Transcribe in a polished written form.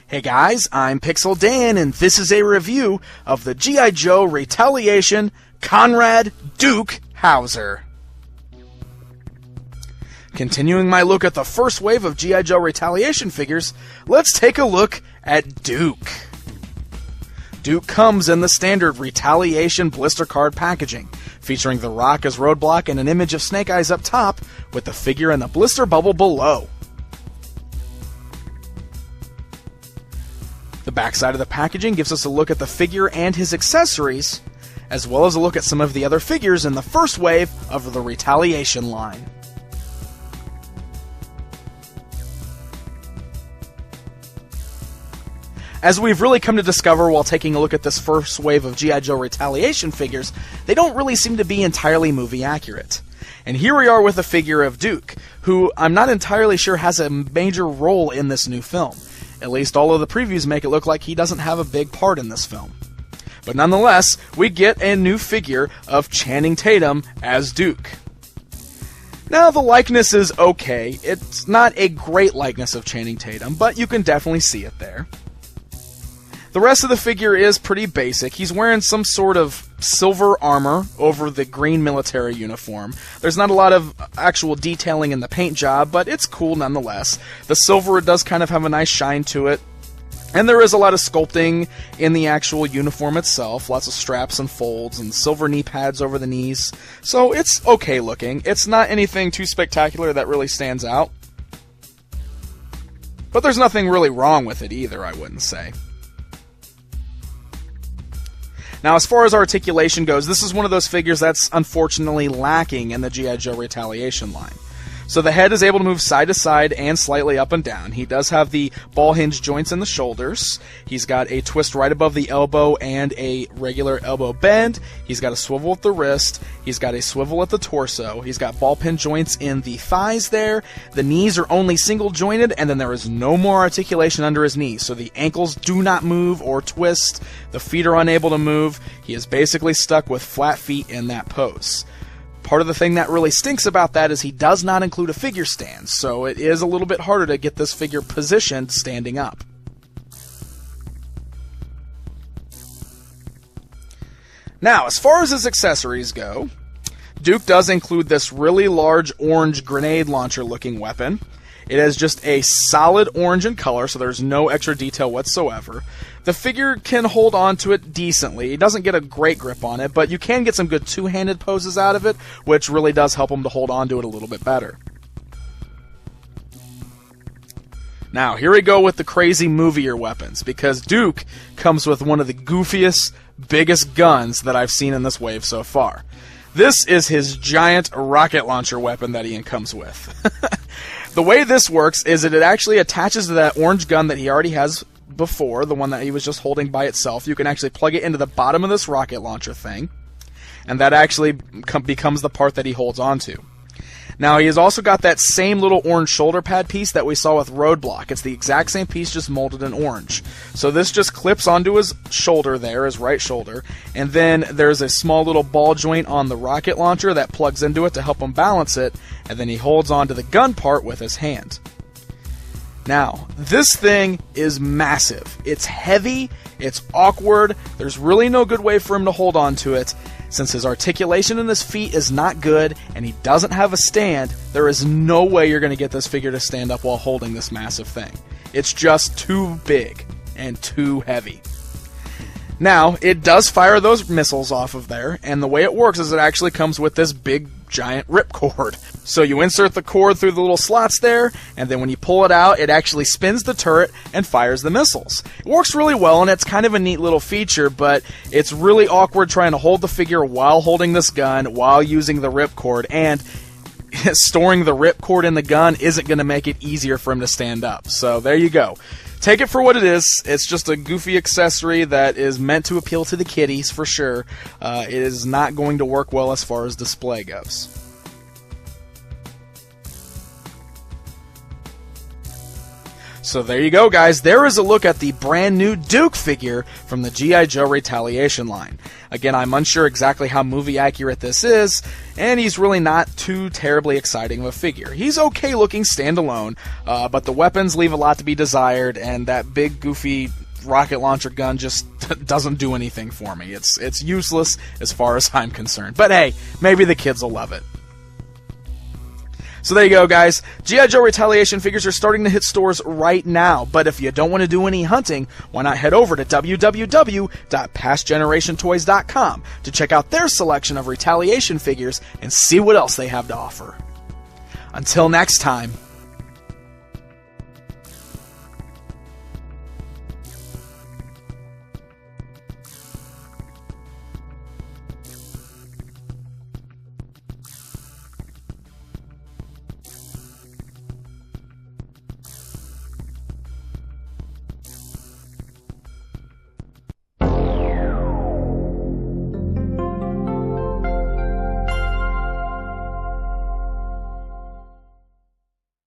Hey guys, I'm Pixel Dan, and this is a review of the G.I. Joe Retaliation Conrad Duke Hauser. Continuing my look at the first wave of G.I. Joe Retaliation figures, let's take a look at Duke. Duke comes in the standard Retaliation blister card packaging, featuring the Rock as Roadblock and an image of Snake Eyes up top, with the figure in the blister bubble below. The backside of the packaging gives us a look at the figure and his accessories, as well as a look at some of the other figures in the first wave of the Retaliation line. As we've really come to discover while taking a look at this first wave of G.I. Joe Retaliation figures, they don't really seem to be entirely movie accurate. And here we are with a figure of Duke, who I'm not entirely sure has a major role in this new film. At least all of the previews make it look like he doesn't have a big part in this film. But nonetheless, we get a new figure of Channing Tatum as Duke. Now, the likeness is okay. It's not a great likeness of Channing Tatum, but you can definitely see it there. The rest of the figure is pretty basic. He's wearing some sort of silver armor over the green military uniform. There's not a lot of actual detailing in the paint job, but it's cool nonetheless. The silver does kind of have a nice shine to it. And there is a lot of sculpting in the actual uniform itself. Lots of straps and folds and silver knee pads over the knees. So it's okay looking. It's not anything too spectacular that really stands out. But there's nothing really wrong with it either, I wouldn't say. Now, as far as articulation goes, this is one of those figures that's unfortunately lacking in the G.I. Joe Retaliation line. So the head is able to move side to side and slightly up and down. He does have the ball hinge joints in the shoulders. He's got a twist right above the elbow and a regular elbow bend. He's got a swivel at the wrist. He's got a swivel at the torso. He's got ball pin joints in the thighs there. The knees are only single jointed, and then there is no more articulation under his knees. So the ankles do not move or twist. The feet are unable to move. He is basically stuck with flat feet in that pose. Part of the thing that really stinks about that is he does not include a figure stand, so it is a little bit harder to get this figure positioned standing up. Now, as far as his accessories go, Duke does include this really large orange grenade launcher looking weapon. It is just a solid orange in color, so there's no extra detail whatsoever. The figure can hold on to it decently. It doesn't get a great grip on it, but you can get some good two-handed poses out of it, which really does help him to hold on to it a little bit better. Now, here we go with the crazy movier weapons, because Duke comes with one of the goofiest, biggest guns that I've seen in this wave so far. This is his giant rocket launcher weapon that he comes with. The way this works is that it actually attaches to that orange gun that he already has before, the one that he was just holding by itself. You can actually plug it into the bottom of this rocket launcher thing, and that actually becomes the part that he holds onto. Now, he has also got that same little orange shoulder pad piece that we saw with Roadblock. It's the exact same piece, just molded in orange. So this just clips onto his shoulder there, his right shoulder, and then there's a small little ball joint on the rocket launcher that plugs into it to help him balance it, and then he holds onto the gun part with his hand. Now, this thing is massive. It's heavy, it's awkward, there's really no good way for him to hold on to it. Since his articulation in his feet is not good, and he doesn't have a stand, there is no way you're going to get this figure to stand up while holding this massive thing. It's just too big and too heavy. Now, it does fire those missiles off of there, and the way it works is it actually comes with this big, giant ripcord. So you insert the cord through the little slots there, and then when you pull it out, it actually spins the turret and fires the missiles. It works really well, and it's kind of a neat little feature, but it's really awkward trying to hold the figure while holding this gun, while using the ripcord, and storing the ripcord in the gun isn't going to make it easier for him to stand up. So there you go. Take it for what it is. It's just a goofy accessory that is meant to appeal to the kiddies for sure. It is not going to work well as far as display goes. So there you go, guys. There is a look at the brand new Duke figure from the G.I. Joe Retaliation line. Again, I'm unsure exactly how movie accurate this is, and he's really not too terribly exciting of a figure. He's okay looking standalone, but the weapons leave a lot to be desired, and that big goofy rocket launcher gun just doesn't do anything for me. It's useless as far as I'm concerned. But hey, maybe the kids will love it. So there you go, guys. G.I. Joe Retaliation figures are starting to hit stores right now, but if you don't want to do any hunting, why not head over to www.pastgenerationtoys.com to check out their selection of Retaliation figures and see what else they have to offer. Until next time.